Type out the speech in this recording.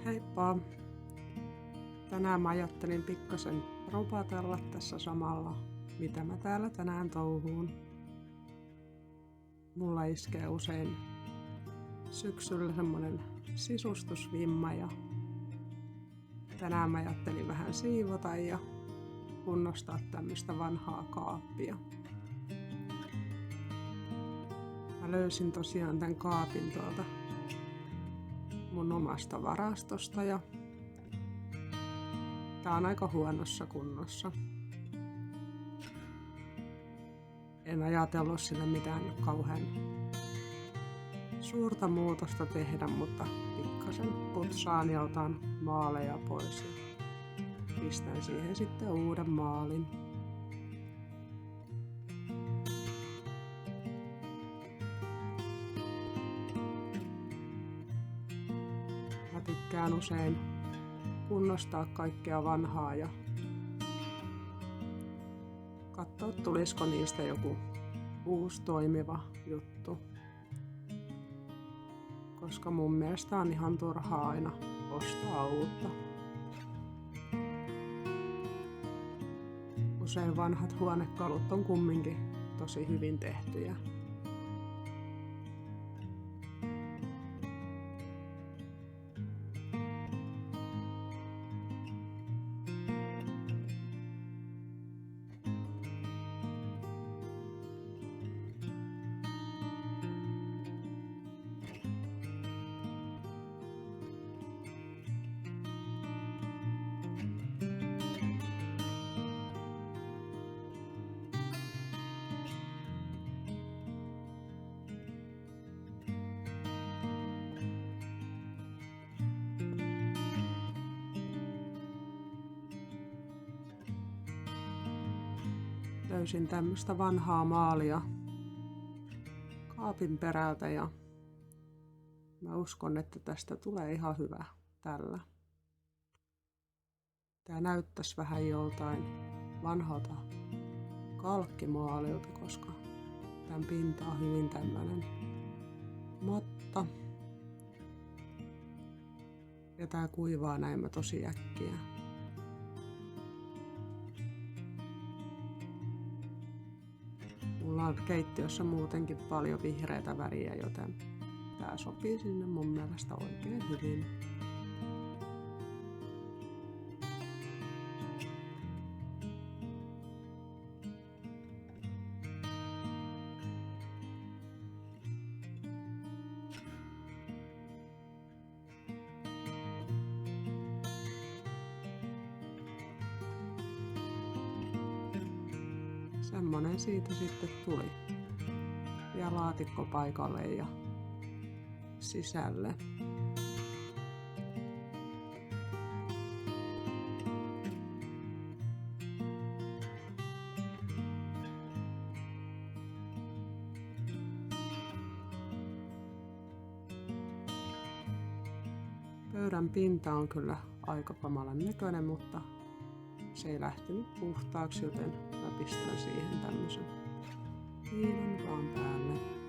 Heippa! Tänään mä ajattelin pikkasen rupatella tässä samalla, mitä mä täällä tänään touhuun. Mulla iskee usein syksyllä semmonen sisustusvimma ja tänään mä ajattelin vähän siivota ja kunnostaa tämmöstä vanhaa kaappia. Mä löysin tosiaan tän kaapin tuolta mun omasta varastosta ja tää on aika huonossa kunnossa. En ajatellut sille mitään kauhean suurta muutosta tehdä, mutta pikkasen putsaan ja otan maaleja pois ja pistän siihen sitten uuden maalin. Mä tykkään usein kunnostaa kaikkea vanhaa ja katsoa, tulisiko niistä joku uusi toimiva juttu. Koska mun mielestä on ihan turhaa aina ostaa uutta. Usein vanhat huonekalut on kumminkin tosi hyvin tehtyjä. Löysin tämmöstä vanhaa maalia kaapin perältä ja mä uskon, että tästä tulee ihan hyvä tällä. Tää näyttäisi vähän joltain vanhalta kalkkimaalilta, koska tän pinta on hyvin tämmönen matta. Ja tää kuivaa näin tosi äkkiä. Mulla on keittiössä muutenkin paljon vihreätä väriä, joten tää sopii sinne mun mielestä oikein hyvin. Semmonen siitä sitten tuli. Ja laatikko paikalle ja sisälle. Pöydän pinta on kyllä aika kamalan näköinen, mutta se ei lähtenyt puhtaaksi, joten mä pistän siihen tämmösen viinan vaan päälle.